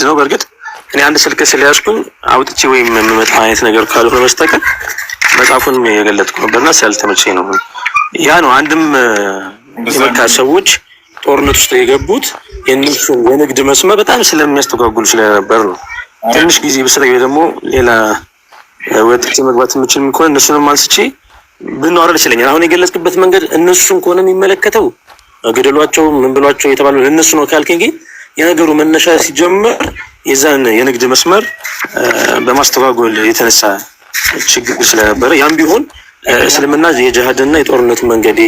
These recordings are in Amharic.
ግድ ነው። በእርግጥ እኔ አንድ ስልክ ስለያዝኩኝ አውጥቼ ወይም የምመጣ አይነት ነገር ካልሆነ በስተቀር መጽሐፉንም የገለጥኩ ነበርና ስላልተመቸኝ ነው። ያ ነው አንድም የመካ ሰዎች ጦርነት ውስጥ የገቡት የእነሱን የንግድ መስመር በጣም ስለሚያስተጓጉሉ ስለነበር ነው። ትንሽ ጊዜ በስተቀር ደግሞ ሌላ ወጥቼ መግባት የምችል ከሆነ እነሱንም አንስቼ ብናወራ ይችላል። አሁን የገለጽክበት መንገድ እነሱን ከሆነ የሚመለከተው ገደሏቸው ምን ብሏቸው የተባለው እነሱ ነው ካልከኝ ግን የነገሩ መነሻ ሲጀምር የዛን የንግድ መስመር በማስተጓጎል የተነሳ ችግር ስለነበረ ያም ቢሆን እስልምና የጂሃድና የጦርነት መንገድ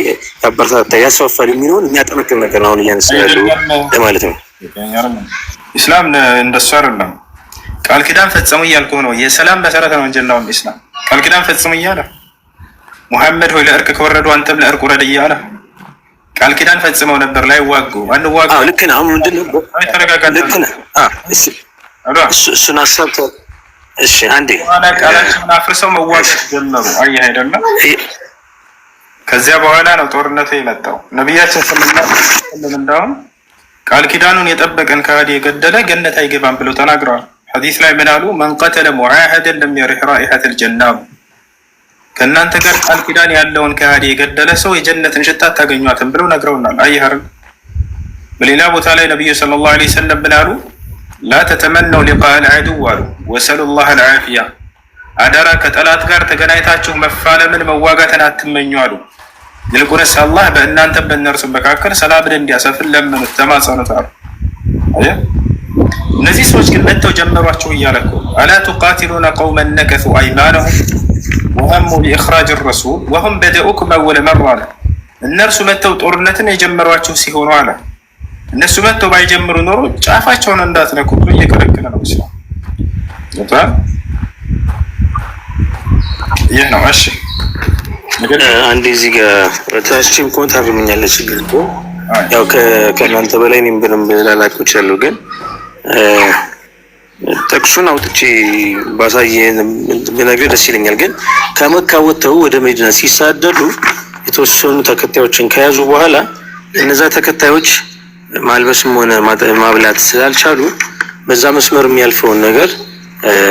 ያበረታታ ያስፋፋል የሚለውን የሚያጠነክር ነገር ነው አሁን እያነሳ ያለው ለማለት ነው። ኢስላም እንደሱ አይደለም። ቃል ኪዳን ፈጽሙ እያልኩ ነው። የሰላም መሰረት ነው እንጂ ነው ኢስላም ቃል ኪዳን ፈጽሙ እያለ ሙሐመድ ሆይ ለእርቅ ከወረዱ አንተም ለእርቅ ውረድ እያለ ቃል ኪዳን ፈጽመው ነበር ላይ ዋጉ አንዋጉ። ልክ ነህ። አሁን ምንድነው ልክ ነህ። እሱን ሀሳብ እሺ አንዴ ቃላቸውን አፍርሰው መዋጋት ጀመሩ። አየህ አይደለም? ከዚያ በኋላ ነው ጦርነቱ የመጣው። ነቢያችን ሰለላሁ ዐለይሂ ወሰለም እንደውም ቃል ኪዳኑን የጠበቀን ከሃዲ የገደለ ገነት አይገባም ብለው ተናግረዋል። ሐዲስ ላይ ምን አሉ? መን ቀተለ ሙዓሀደን ለም የሪህ ራኢሐተል ጀና፣ ከእናንተ ጋር ቃል ኪዳን ያለውን ከሃዲ የገደለ ሰው የጀነትን ሽታ አታገኟትም ብለው ነግረውናል። አየህ አይደል? በሌላ ቦታ ላይ ነቢዩ ሰለላሁ ዐለይሂ ወሰለም ምን አሉ? ላ ተተመነው ሊቃአል ዐዱው አሉ ወሰሉላህ አልዓፊያ፣ አደራ ከጠላት ጋር ተገናኝታችሁ መፋለምን መዋጋትን አትመኙ አሉ። ይልቁንስ አላህ በእናንተ በእነርሱ መካከል ሰላምን እንዲያሰፍን ለምኑት ተማጸኑት አሉ። እነዚህ ሰዎች ግን መጥተው ጀመሯቸው እያለ እኮ አላ ቱቃቲሉነ ቀውመን ነከሱ አይማነሁም ወሀሙ ቢኢኽራጅ ረሱል ወሁም በደኡኩም አወለ መራ አለ። እነርሱ መጥተው ጦርነትን የጀመሯቸው ሲሆኑ አለ እነሱ መጥተው ባይጀምሩ ኖሮ ጫፋቸውን እንዳትነኩ ብሎ እየከለከለ ነው ኢስላም። ይህ ነው። እሺ አንዴ እዚህ ጋር ታስቺም ኮንት አርምኛለች ግን ያው ከእናንተ በላይ እኔም በደንብ ላላውቀው እችላለሁ ግን ጥቅሱን አውጥቼ ባሳየ ብነግርህ ደስ ይለኛል። ግን ከመካ ወጥተው ወደ መዲና ሲሳደዱ የተወሰኑ ተከታዮችን ከያዙ በኋላ እነዛ ተከታዮች ማልበስም ሆነ ማብላት ስላልቻሉ በዛ መስመር የሚያልፈውን ነገር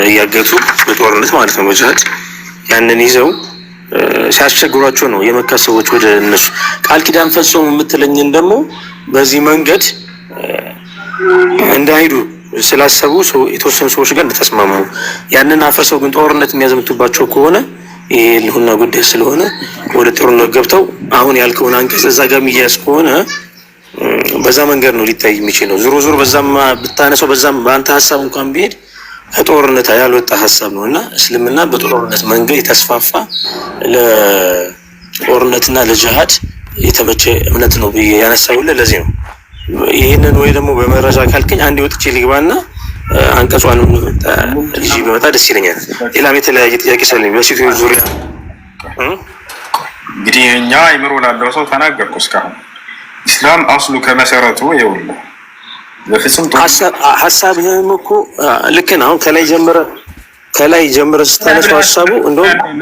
እያገቱ በጦርነት ማለት ነው በጅሃድ ያንን ይዘው ሲያስቸግሯቸው ነው የመካ ሰዎች ወደ እነሱ ቃል ኪዳን ፈጽሙ የምትለኝን ደግሞ በዚህ መንገድ እንዳይሄዱ ስላሰቡ የተወሰኑ ሰዎች ጋር እንደተስማሙ ያንን አፈርሰው ግን ጦርነት የሚያዘምቱባቸው ከሆነ ይሄ ልሁና ጉዳይ ስለሆነ ወደ ጦርነት ገብተው አሁን ያልከውን አንቀጽ እዛ ጋር የሚያዝ ከሆነ በዛ መንገድ ነው ሊታይ የሚችለው። ዞሮ ዞሮ በዛም ብታነሳው በዛም በአንተ ሀሳብ እንኳን ቢሄድ ከጦርነት ያልወጣ ሀሳብ ነው እና እስልምና በጦርነት መንገድ የተስፋፋ ለጦርነትና ለጂሃድ የተመቸ እምነት ነው ብዬ ያነሳውልህ ለዚህ ነው። ይህንን ወይ ደግሞ በመረጃ ካልከኝ አንዴ ወጥቼ ልግባና አንቀጿን ልጅ ቢመጣ ደስ ይለኛል። ሌላም የተለያየ ጥያቄ ስለኝ በሴቶች ዙሪያ እንግዲህ እኛ አይምሮ ላለው ሰው ተናገርኩ እስካሁን ኢስላም አስሉ ከመሰረቱ ይኸውልህ በፍጹም ሀሳብህም እኮ ልክ ነው። አሁን ከላይ ጀምረህ ስታነሳው ሀሳቡ እንደውም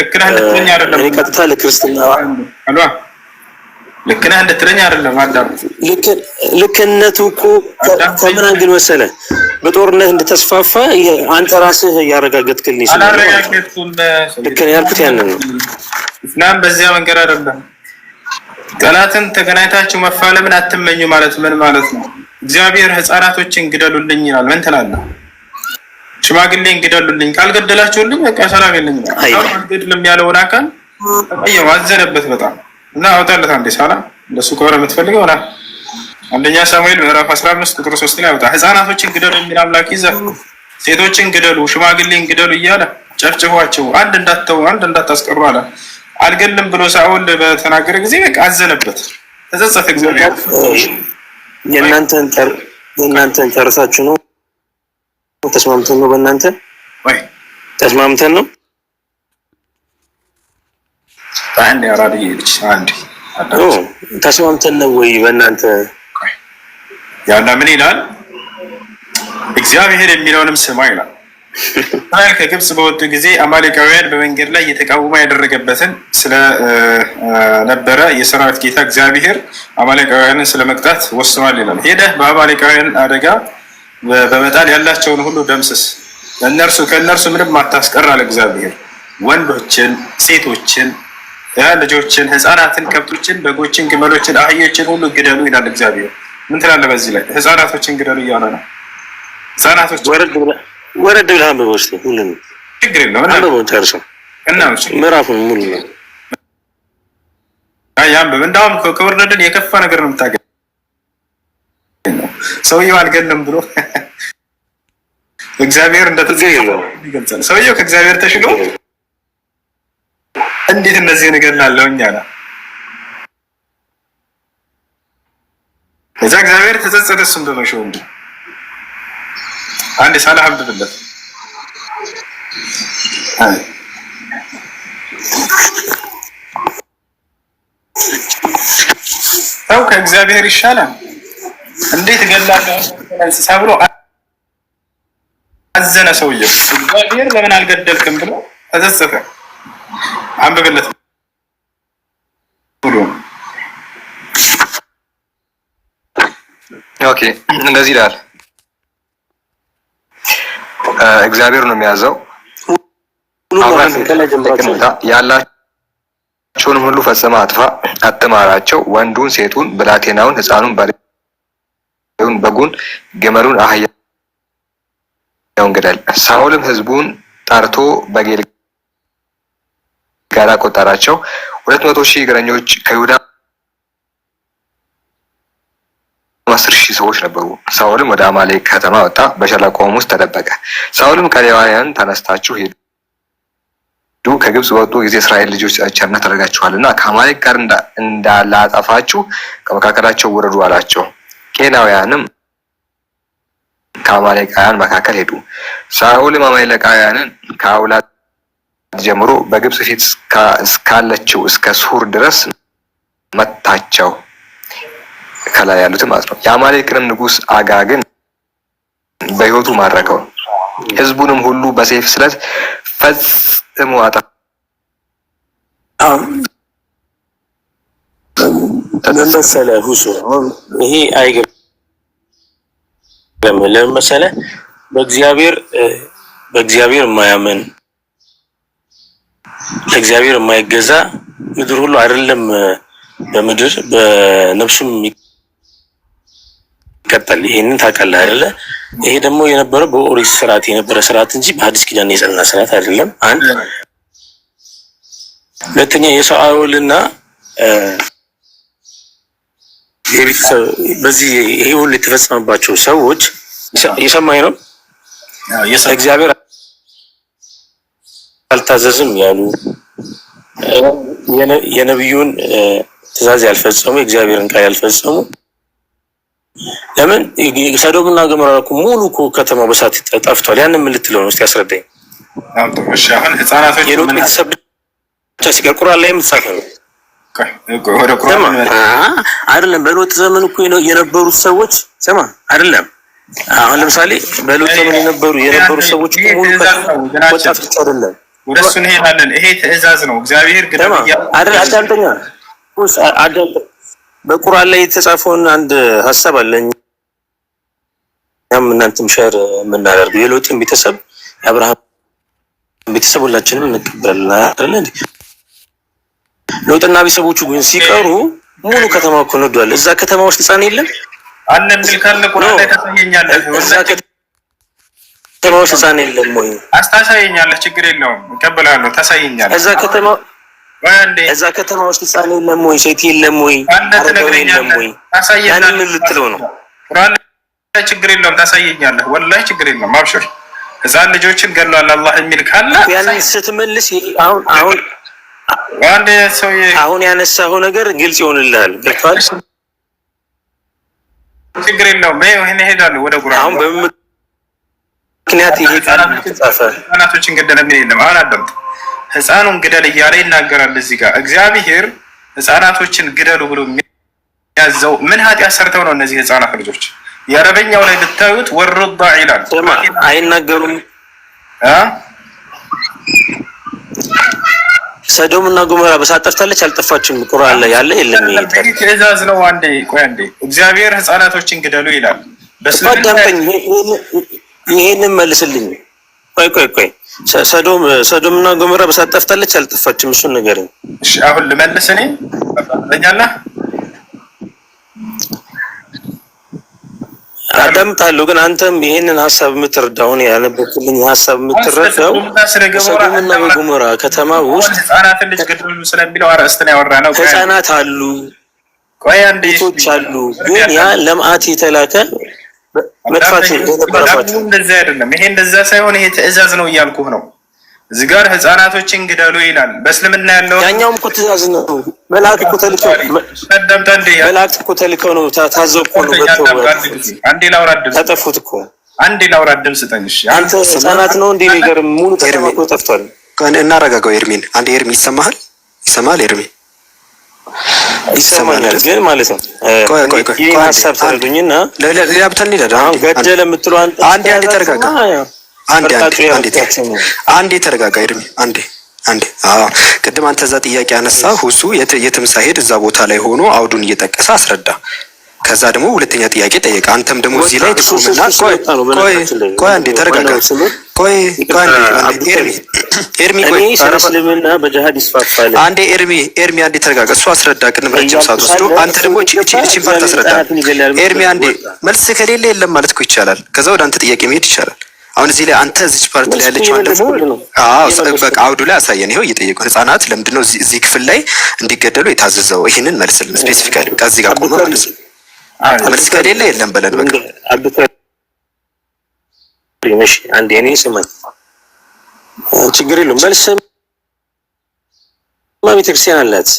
እኔ ቀጥታ ለክርስትና ልክ ነህ እንድትለኝ አይደለም አዳም ልክነቱ እኮ ከምን አንግል መሰለህ በጦርነት እንደተስፋፋ አንተ ራስህ እያረጋገጥክልኝ ስለሆነ ልክ ነው ያልኩት ያንን ነው። ኢስላም በዚያ መንገድ አይደለም። ጠላትን ተገናኝታችሁ መፋለምን አትመኙ ማለት ምን ማለት ነው? እግዚአብሔር ህፃናቶችን ግደሉልኝ ይላል። ምን ትላለህ? ሽማግሌን ግደሉልኝ ካልገደላችሁልኝ በቃ ሰላም የለኝም። አልገድልም ያለውን አካል ተቀየው አዘነበት በጣም እና አውጣለት አንዴ ሰላም እንደሱ ከሆነ የምትፈልገው ና አንደኛ ሳሙኤል ምዕራፍ 15 ቁጥር 3 ላይ አውጣ። ህፃናቶችን ግደሉ የሚል አምላክ ይዘህ ሴቶችን ግደሉ ሽማግሌን ግደሉ እያለ ጨፍጭፏቸው አንድ እንዳታስቀሩ አለ። አልገልም ብሎ ሳኦል በተናገረ ጊዜ በቃ አዘነበት፣ ተጸጸተ። እግዚአብሔር የእናንተን ጨርሳችሁ ነው ተስማምተን ነው በእናንተ ተስማምተን ነው አንድ ያራዲዬ ልጅ አንድ ተስማምተን ነው ወይ በእናንተ ያና ምን ይላል? እግዚአብሔር የሚለውንም ስማ ይላል። እስራኤል ከግብጽ በወጡ ጊዜ አማሌቃውያን በመንገድ ላይ እየተቃወሙ ያደረገበትን ስለነበረ የሰራዊት ጌታ እግዚአብሔር አማሌቃውያንን ስለመቅጣት ወስኗል ይላል። ሄደህ በአማሌቃውያን አደጋ በመጣል ያላቸውን ሁሉ ደምስስ፣ ከእነርሱ ምንም አታስቀር አለ እግዚአብሔር። ወንዶችን፣ ሴቶችን፣ ልጆችን፣ ህፃናትን፣ ከብቶችን፣ በጎችን፣ ግመሎችን፣ አህዮችን ሁሉ ግደሉ ይላል እግዚአብሔር። ምን ትላለህ በዚህ ላይ? ህፃናቶችን ግደሉ እያለ ነው። ህፃናቶች ወረድ ብለህ አንብበው እስኪ ሁሉንም። ችግር የለውም አንብበው ጨርሰው ምዕራፉን ሙሉ ነው ያንብብ። እንዳውም ከወረድን የከፋ ነገር ነው የምታገኘው። ሰውየው አልገለም ብሎ እግዚአብሔር ይገልጻል። ሰውየው ከእግዚአብሔር ተሽሎ እንዴት እነዚህ ነገር ላለውኝ አለ። እዛ እግዚአብሔር ተጸጸተ እሱን በመሾም እንጂ አንድ ሳላህ አብድለት ሰው ከእግዚአብሔር ይሻላል። እንዴት ገላለሁ እንስሳ ብሎ አዘነ ሰውየው። እግዚአብሔር ለምን አልገደልክም ብሎ ተጸጸተ። አንብብለት ሁሉ ኦኬ። እንደዚህ ይላል። እግዚአብሔር ነው የሚያዘው። ያላቸውንም ሁሉ ፈጽመ አጥፋ፣ አትማራቸው። ወንዱን፣ ሴቱን፣ ብላቴናውን፣ ሕፃኑን፣ በሬውን፣ በጉን፣ ግመሉን፣ አህያውን ግደል። ሳኦልም ሕዝቡን ጠርቶ በጌልገላ ቆጠራቸው። 200,000 እግረኞች ከይሁዳ 10,000 ሰዎች ነበሩ። ሳኦልም ወደ አማሌቅ ከተማ ወጣ፣ በሸለቆውም ውስጥ ተደበቀ። ሳኦልም ከሌዋውያን ተነስታችሁ ሄዱ፣ ከግብጽ በወጡ ጊዜ እስራኤል ልጆች ቸርነት አደረጋችኋልና ከአማሌቅ ጋር እንዳላጠፋችሁ ከመካከላቸው ውረዱ አላቸው። ቄናውያንም ከአማሌቃውያን መካከል ሄዱ። ሳኦልም አማሌቃውያንን ከአውላድ ጀምሮ በግብጽ ፊት እስካለችው እስከ ሱር ድረስ መታቸው፣ ከላይ ያሉትም ማለት ነው። የአማሌቅንም ንጉሥ አጋግን በሕይወቱ ማረከው። ሕዝቡንም ሁሉ በሰይፍ ስለት ፈጽሞ አጠፋ። ለምሳሌ ሁሱ ይሄ አይገርም። ለምሳሌ በእግዚአብሔር የማያምን ለእግዚአብሔር የማይገዛ ምድር ሁሉ አይደለም በምድር በነፍሱም ይቀጣል። ይሄንን ታውቃለህ አይደለ? ይሄ ደግሞ የነበረው በኦሪት ስርዓት የነበረ ስርዓት እንጂ በሐዲስ ኪዳን የጸና ስርዓት አይደለም። አንድ ሁለተኛ የሳኦልና የቤተሰብ በዚህ ይሄ ሁሉ የተፈጸመባቸው ሰዎች የሰማኝ ነው እግዚአብሔር አልታዘዝም ያሉ የነቢዩን ትእዛዝ ያልፈጸሙ የእግዚአብሔርን ቃል ያልፈጸሙ። ለምን ሰዶምና ገሞራ እኮ ሙሉ እኮ ከተማው በሳት ጠፍቷል። ያንን ምን ልትለው ነው? እስቲ ያስረዳኝ። እሺ አሁን ህፃናቶች የሎጥ ቤተሰብ ብቻ ሲቀር ቁርአን ላይ የምትጻፈው ወደ ቁርአን አይደለም። በሎጥ ዘመን እኮ የነበሩት ሰዎች ስማ አይደለም። አሁን ለምሳሌ በሎጥ ዘመን የነበሩ ሰዎች ሙሉ ወጣት ብቻ አይደለም። ወደሱ እንሄዳለን። ይሄ ትእዛዝ ነው። እግዚአብሔር ግን አዳምጠኛ በቁርአን ላይ የተጻፈውን አንድ ሀሳብ አለኝ። እናንተም ሸር የምናደርገው የሎጥን ቤተሰብ የአብርሃም ቤተሰብ ሁላችንም እንቀበላለን አይደል እንዴ? ሎጥና ቤተሰቦቹ ግን ሲቀሩ ሙሉ ከተማ እኮ ነዷል። እዛ ከተማ ውስጥ ህፃን የለም አለ ምን ካለ ቁርአን ላይ ታሳየኛለህ። እዛ ከተማ ውስጥ ህፃን የለም ወይ? አስታሳየኛለህ። ችግር የለውም እቀበላለሁ። ታሳየኛለህ። እዛ ከተማ ውስጥ ህፃን የለም ወይ? ሴት የለም ወይ? አረጋዊ የለም ወይ? ያንን ልትለው ነው? ቁርአን ላይ ችግር የለውም። ታሳየኛለህ። ወላሂ ችግር የለውም። አብሽር። ህፃን ልጆችን ገድሏል አላህ የሚል ካለ ያንን ስትመልስ አሁን ያነሳው ነገር ግልጽ ይሆንልሃል። ገብቷል? ችግር የለውም። ይሄን እሄዳለሁ ወደ ቁርአን። አሁን በምክንያት ይሄ ቃል ተጻፈ። ህፃናቶችን ገደለ ምን የለም። አሁን አዳምጥ። ህፃኑን ግደል እያለ ይናገራል እዚህ ጋር። እግዚአብሔር ህፃናቶችን ግደሉ ብሎ የሚያዘው ምን ኃጢአት ሰርተው ነው እነዚህ ህፃናት ልጆች? የአረበኛው ላይ ብታዩት ወርዳ ይላል። አይናገሩም። ሰዶም እና ገሞራ በሳት ጠፍታለች አልጠፋችም? ቁርአን ላይ ያለ የለም። ይሄ ትእዛዝ ነው። አንዴ ቆይ አንዴ። እግዚአብሔር ህፃናቶችን ግደሉ ይላል። አዳምጠኝ፣ ይሄንን መልስልኝ። ቆይ ሰዶምና ገሞራ በሳት ጠፍታለች አልጠፋችም? እሱን ነገር እሺ፣ አሁን ልመልስ እኔ በእኛና አዳምጣለሁ። ግን አንተም ይሄንን ሀሳብ የምትረዳውን ያነበብክልኝ ሀሳብ የምትረዳው ሰዶምና ገሞራ ከተማ ውስጥ ህጻናትን ልጅ ገደሉ ስለሚለው አርዕስት ነው ያወራነው። ህጻናት አሉ፣ ቤቶች አሉ። ግን ያ ለመዓት የተላከ መጥፋት የነበረባቸው እንደዛ አይደለም። ይሄ እንደዛ ሳይሆን ይሄ ትዕዛዝ ነው እያልኩህ ነው። እዚህ ጋር ህጻናቶችን ግደሉ ይላል። በእስልምና ያለው ያኛውም እኮ ትዕዛዝ ነው። መላእክት እኮ ተልከው ነው ታዘው እኮ ነው ተጠፉት እኮ። አንዴ ላውራ ድምፅ ስጠኝ። እሺ አንተ ህጻናት ነው እንዴ ነገር ሙሉ ተጠቅሞ ጠፍቷል። እናረጋጋው። ኤርሚን አንዴ ኤርሚ ይሰማሃል? ይሰማሃል ኤርሚ? ይሰማኛል ግን ማለት ነው። ይሄ ሀሳብ ተረዱኝና ሌላ ብታል ይላል። አሁን ገደለ የምትለው አንዴ ተረጋጋ። አንዴ ተረጋጋ ኤርሚ። አንዴ ቅድም አንተ እዛ ጥያቄ ያነሳ ሁሱ የትም ሳይሄድ እዛ ቦታ ላይ ሆኖ አውዱን እየጠቀሰ አስረዳ። ከዛ ደግሞ ሁለተኛ ጥያቄ ጠየቀ። አንተም ደግሞ እዚህ ላይ ትቁምና ቆይ አንዴ ተረጋጋ። ቆይ ኤርሚ እስልምና በጅሃድ ይስፋፋል። አንዴ ኤርሚ አንዴ ተረጋጋ። እሱ አስረዳ። ቅድም ረጅም ሰዓት ወስዶ አንተ ደግሞ እቺን ፓርት አስረዳ። ኤርሚ አንዴ መልስ ከሌለ የለም ማለት እኮ ይቻላል። ከዛ ወደ አንተ ጥያቄ መሄድ ይቻላል። አሁን እዚህ ላይ አንተ እዚህ ፓርት ላይ ያለችው በቃ አውዱ ላይ አሳየን። ይኸው እየጠየቁ ህጻናት ለምንድን ነው እዚህ ክፍል ላይ እንዲገደሉ የታዘዘው? ይህንን መልስልን ስፔሲፊካሊ። በቃ እዚህ ጋር ቆመ ማለት ነው። መልስ ከሌለ የለም በለን በቃ እሺ። አንዴ እኔ ስማኝ፣ ችግር የለውም። መልስ ቤተክርስቲያን አላት፣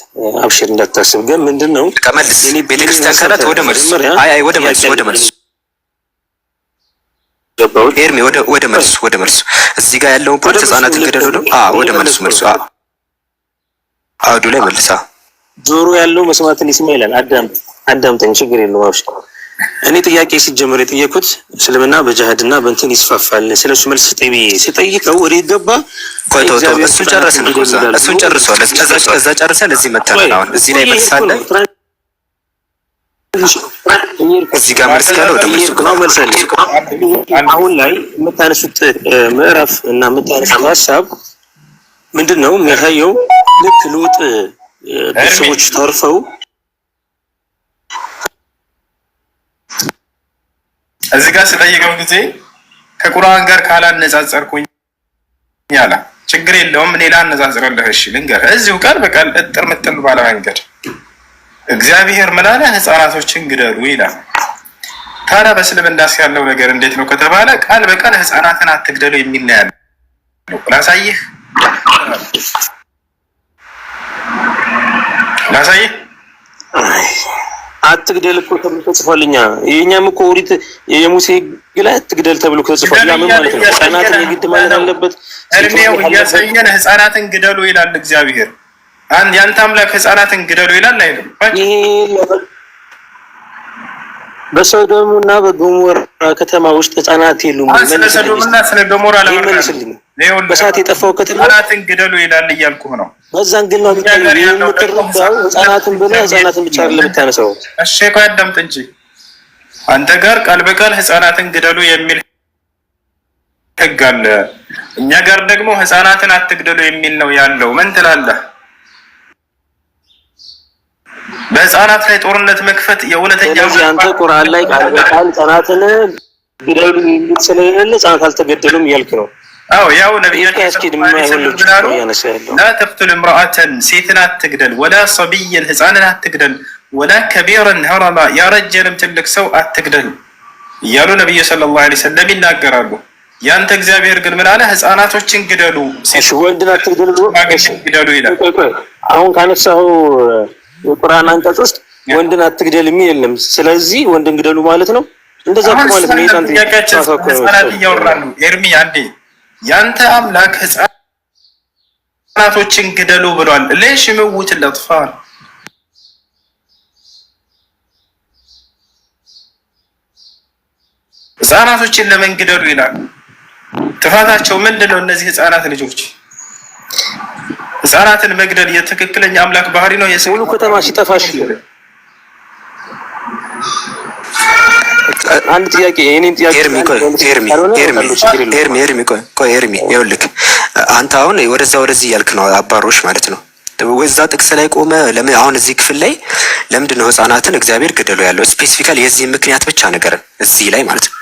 አብሽር እንዳታስብ። ግን ምንድነው መልስ ቤተክርስቲያን ካላት ወደ መልስ ወደ መልስ ኤርሚ ወደ መልሱ እዚህ ጋር ያለውን ፖለቲካ ህጻናትን ገደሉ ነው። ወደ መልሱ አውዱ ላይ መልሳ ጆሮ ያለው መስማትን ይስማ ይላል። አዳምጠኝ፣ ችግር የለውም አብሽር። እኔ ጥያቄ ሲጀምር የጠየኩት እስልምና በጅሃድና በእንትን ይስፋፋል፣ ስለሱ መልስ ስጠኝ ብዬ ስጠይቀው ወደ ይገባ እሱን ጨረስን እኮ እሱን ጨርሷል። እዛ ጨርሰን እዚህ መተናል። አሁን እዚህ ላይ መልስ አለ። እዚህ ጋር መልስ ካለ ወደ መልሱ አሁን ላይ የምታነሱት ምዕራፍ እና የምታነሱት ሀሳብ ምንድነው የሚያሳየው? ልክ ሉጥ ቤተሰቦች ተርፈው እዚህ ጋር ስጠይቀው ጊዜ ከቁርአን ጋር ካላነጻጸርኩኝ ያላ ችግር የለውም እኔ ላነጻጽርልህ። እሺ ልንገርህ፣ እዚሁ ቃል በቃል እጥር ምጥል ባለ መንገድ እግዚአብሔር ምን አለ? ህፃናቶችን ግደሉ ይላል። ታዲያ በእስልምናስ ያለው ነገር እንዴት ነው ከተባለ ቃል በቃል ህፃናትን አትግደሉ የሚል ነው ያለው። ላሳይህ አትግደል እኮ ተብሎ ተጽፏልኛ። የኛም እኮ ኦሪት የሙሴ ግላ አትግደል ተብሎ ተጽፏል። ያ ምን ማለት ነው? ህፃናትን የግድ ማለት አለበት? እርሜው እያሳየን ህፃናትን ግደሉ ይላል እግዚአብሔር። ያንተ አምላክ ህፃናትን ግደሉ ይላል አይደል? ይሄ በሶዶምና በገሞራ ከተማ ውስጥ ህፃናት የሉም። ስለ ሶዶምና ስለ ገሞራ ለማለት በሳት የጠፋው ከተማ ህፃናትን ግደሉ ይላል እያልኩህ ነው። በዛን ግን ነው የምትረዳው ህፃናትን ብለህ ህፃናትን ብቻ አይደለም የምታነሳው። እሺ ቆይ አዳምጥ እንጂ አንተ ጋር ቃል በቃል ህፃናትን ግደሉ የሚል ህግ አለ። እኛ ጋር ደግሞ ህፃናትን አትግደሉ የሚል ነው ያለው። ምን ትላለህ? በህፃናት ላይ ጦርነት መክፈት የእውነተኛው አንተ ቁርአን ላይ ቃል በቃል ህፃናትን ግደሉ የሚል ስለሌለ ህፃናት አልተገደሉም እያልክ ነው። አዎ ያው ነብያችን ላ ተቅቱል እምራአተን ሴትን አትግደል፣ ወላ ሰቢየን ህፃንን አትግደል፣ ወላ ከቢረን ሀረማ ያረጀንም ትልቅ ሰው አትግደል እያሉ ነብዩ ሰለላሁ ዐለይሂ ወሰለም ይናገራሉ። ያንተ እግዚአብሔር ግን ምን አለ? ህፃናቶችን ግደሉ፣ ወንድን አትግደሉ ይላል። አሁን ካነሳው የቁርአን አንቀጽ ውስጥ ወንድን አትግደል የሚል የለም። ስለዚህ ወንድን ግደሉ ማለት ነው። እንደዛ ማለት ነው። ህፃናት እያወራሉ። ኤርሚ አንዴ ያንተ አምላክ ህፃናቶችን ግደሉ ብሏል። ለሽ ምውት ለጥፋል ህፃናቶችን ለምን ግደሉ ይላል? ጥፋታቸው ምንድነው? እነዚህ ህፃናት ልጆች ህፃናትን መግደል የትክክለኛ አምላክ ባህሪ ነው። የሰው ከተማ ሲጠፋሽ አንድ ጥያቄ የኔን ጥያቄ ኤርሚ ይኸውልህ አንተ አሁን ወደዚህ ያልክ ነው አባሮሽ ማለት ነው። ወዛ ጥቅስ ላይ ቆመ ለምን አሁን እዚህ ክፍል ላይ ለምንድን ነው ህፃናትን እግዚአብሔር ገደሉ ያለው? ስፔሲፊካሊ የዚህ ምክንያት ብቻ ነገር እዚህ ላይ ማለት ነው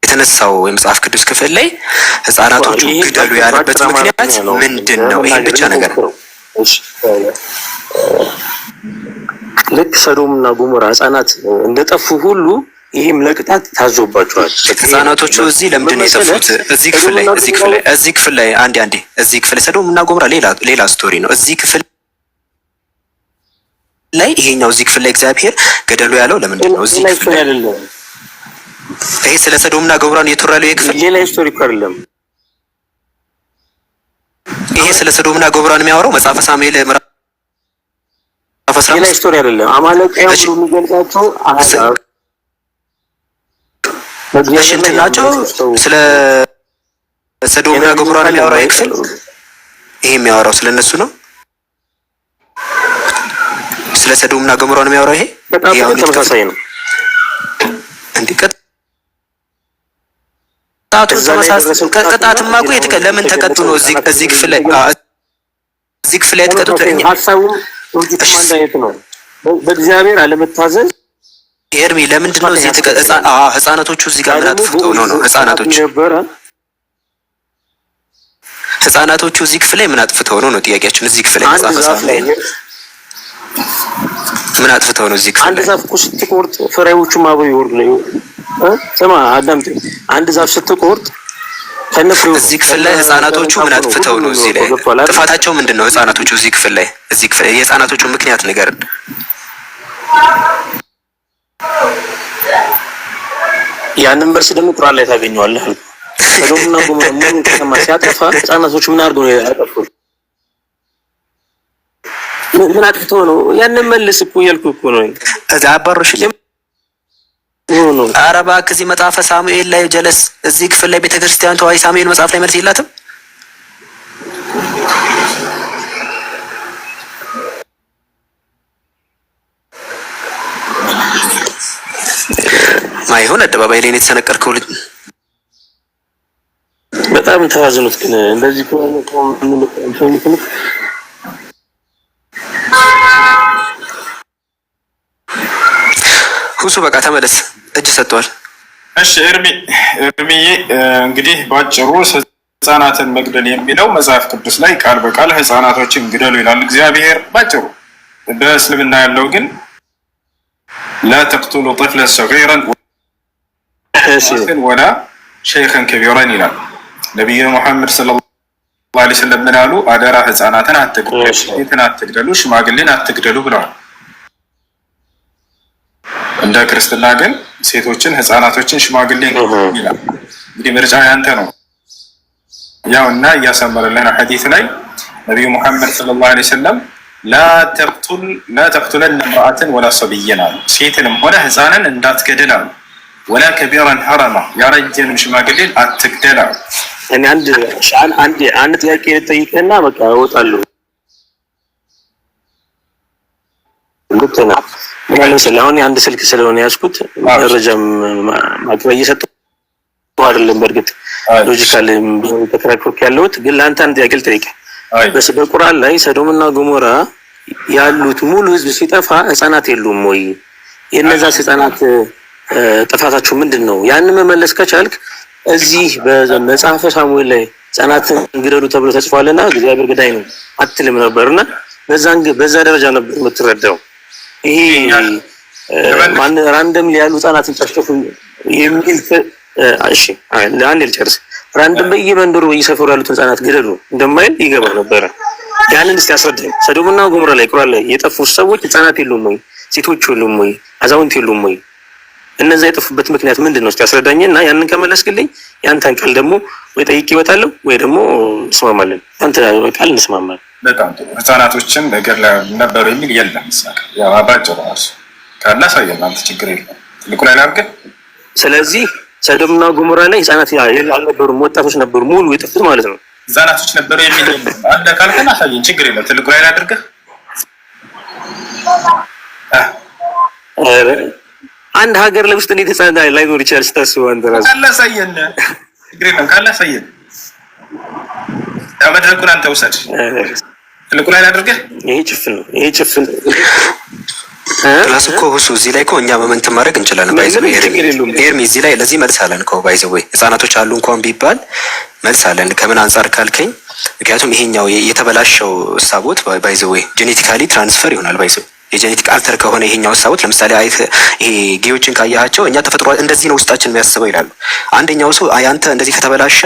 የተነሳው የመጽሐፍ ቅዱስ ክፍል ላይ ህፃናቶቹ ግደሉ ያለበት ምክንያት ምንድን ነው? ይሄን ብቻ ነገር ልክ ሰዶምና ጎሞራ ህፃናት እንደጠፉ ሁሉ ይሄም ለቅጣት ታዞባቸዋል። ህፃናቶቹ እዚህ ለምንድን ነው የጠፉት? እዚህ ክፍል ላይ አንዴ እዚህ ክፍል ሰዶምና ጎሞራ ሌላ ስቶሪ ነው። እዚህ ክፍል ላይ ይሄኛው እዚህ ክፍል ላይ እግዚአብሔር ገደሉ ያለው ለምንድን ነው? እዚህ ክፍል ላይ ይሄ ስለ ሰዶምና ጎሞራ ነው የተወራ ያለው ክፍል ሌላ ስቶሪ እኮ አይደለም። ይሄ ስለ ሰዶምና ጎሞራ ነው የሚያወራው መጽሐፈ ሳሙኤል ሌላ ስቶሪ አይደለም። አማሌቃውያን ሁሉ የሚገልጻቸው አሃዛብ ናቸው። ስለ ሰዶምና ጎሞራ ነው የሚያወራው ክፍል። ይሄ የሚያወራው ስለ እነሱ ነው። ስለ ሰዶምና ጎሞራ ነው የሚያወራው። ይሄ በጣም ተመሳሳይ ነው። ቅጣትማ እኮ ለምን ተቀጡ ነው? እዚህ ክፍል ላይ የተቀጡት ሀሳቡ አንድ አይነት ነው። በእግዚአብሔር አለመታዘዝ ኤርሚ ለምንድን ነው እዚህ ህፃናቶቹ እዚህ ጋር ምን አጥፍተው ነው? ህፃናቶቹ እዚህ ክፍል ላይ ምን አጥፍተው ነው ጥያቄያችን። እዚህ ክፍል ላይ መጽሐፈ ሳሙኤል ምን አጥፍተው ነው? እዚህ ክፍል አንድ ዛፍ እኮ ስትቆርጥ ፍሬዎቹም አብረው ይወርዱ ነው። ስማ አዳምጥ፣ አንድ ዛፍ ስትቆርጥ ከነፍሬው እዚህ ክፍል ላይ ህፃናቶቹ ምን አጥፍተው ነው? እዚህ ላይ ጥፋታቸው ምንድን ነው? ህፃናቶቹ እዚህ ክፍል ላይ የህፃናቶቹ ምክንያት ንገርን። ያንን መልስ ደግሞ ቁርአን ላይ ታገኘዋለህ። ሰዶምና ጎሞራ ምን ከተማ ሲያጠፋ ህፃናቶቹ ምን አድርገው ነው ያጠፉት? ምን አጥፍተው ነው? ያንን መልስ እኮ እያልኩህ እኮ ነው። እዛ አባሮሽ ኧረ እባክህ እዚህ መጽሐፈ ሳሙኤል ላይ ጀለስ እዚህ ክፍል ላይ ቤተክርስቲያን ተዋይ ሳሙኤል መጽሐፍ ላይ መልስ የላትም። ማይሆን አደባባይ ላይ ነው የተሰነቀርከው። በጣም ተዋዝኑት ግን እንደዚህ ሁሱ በቃ ተመለስ፣ እጅ ሰጥቷል። እሺ እርሚዬ እንግዲህ ባጭሩ ህፃናትን መግደል የሚለው መጽሐፍ ቅዱስ ላይ ቃል በቃል ህፃናቶችን ግደሉ ይላል እግዚአብሔር ባጭሩ። በእስልምና ያለው ግን لا تقتلوا طفلا صغيرا ولا شيخا كبيرا ይላል ነብዩ መሐመድ ሰለላሁ ዐለይሂ ወሰለም ምን አሉ? አደራ ህፃናትን አትግደሉ፣ ሽማግሌን አትግደሉ ብለዋል። እንደ ክርስትና ግን ሴቶችን፣ ህፃናቶችን፣ ሽማግሌን ይላል። እንግዲህ ምርጫ ያንተ ነው። ያው እና እያሰመረልን ሐዲስ ላይ ነብዩ መሐመድ ሰለላሁ ዐለይሂ ወሰለም لا تقتلن امرأة ولا صبيا ሴትንም ሆነ ህፃንን እንዳትገድል አሉ። ولا كبيرا حرما ያረጀንም ሽማግሌን አትግደል አሉ። እኔ አንድ ጥያቄ ልጠይቅህና በቃ እወጣለሁ። ልክና አሁን አንድ ስልክ ስለሆነ ያዝኩት መረጃም ማቅረብ እየሰጠሁ አይደለም። በእርግጥ ሎጂካል ተከራክሮክ ያለሁት ግን ለአንተ አንድ ጥያቄ ልጠይቅህ። በቁርአን ላይ ሰዶምና ጎሞራ ያሉት ሙሉ ህዝብ ሲጠፋ ህፃናት የሉም ወይ? የነዛ ህፃናት ጥፋታቸው ምንድን ነው? ያንን መመለስ ከቻልክ እዚህ በመጽሐፈ ሳሙኤል ላይ ህፃናትን ግደሉ ተብሎ ተጽፏልና እግዚአብሔር ገዳይ ነው አትልም ነበርና በዛ ደረጃ ነበር የምትረዳው። ይሄ ማን ራንደም ያሉ ህፃናትን ጨፍጨፉ የሚል እሺ ለአንድ ልጨርስ። ራንደም በየመንደሩ በየሰፈሩ ያሉትን ህፃናት ግደሉ እንደማይል ይገባ ነበረ። ያንን እስቲ አስረዳኝ። ሰዶምና ጎሞራ ላይ ቁርአን ላይ የጠፉት ሰዎች ህፃናት የሉም ወይ? ሴቶች የሉም ወይ? አዛውንት የሉም ወይ? እነዛ የጠፉበት ምክንያት ምንድን ነው? እስቲ አስረዳኝና ያንን ከመለስክልኝ ያንተን ቃል ደግሞ ወይ ጠይቄ እወጣለሁ ወይ ደግሞ እንስማማለን። አንተ ቃል እንስማማለን። በጣም ጥሩ። ህፃናቶችን ነገር ነበሩ የሚል የለም። ያው አባጭሩ ራሱ ካለ ሳይሆን አንተ ችግር የለም ትልቁ ላይ ላድርግ። ስለዚህ ሰዶምና ጎሞራ ላይ ህፃናት አልነበሩም፣ ወጣቶች ነበሩ ሙሉ የጠፉት ማለት ነው። ህፃናቶች ነበሩ የሚል አንተ ካልከና ሳይሆን ችግር የለም ትልቁ ላይ ላድርግ። አንድ ሀገር ለውስጥ እንዴት ህጻን ላይኖር ይችላል ስታስበው አንተ ራስህ ካላሳየን ግሬ ነው ካላሳየን መድረኩን አንተ ውሰድ ልቁ ላይ አድርገህ ይሄ ጭፍን ነው ይሄ ጭፍን ክላስ እኮ ሁሱ እዚህ ላይ እኮ እኛ መመንት ማድረግ እንችላለን። ባይዘው ኤርሚ እዚህ ላይ ለዚህ መልስ አለን እኮ ባይዘው ህጻናቶች አሉ እንኳን ቢባል መልስ አለን። ከምን አንፃር ካልከኝ ምክንያቱም ይሄኛው የተበላሸው ሀሳቦት ባይዘው ጄኔቲካሊ ትራንስፈር ይሆናል። ባይዘው የጄኔቲክ አልተር ከሆነ ይሄኛው ሀሳቦት ለምሳሌ ይሄ ጌዮችን ካያቸው እኛ ተፈጥሮ እንደዚህ ነው ውስጣችን የሚያስበው ይላሉ። አንደኛው ሰው አንተ እንደዚህ ከተበላሸ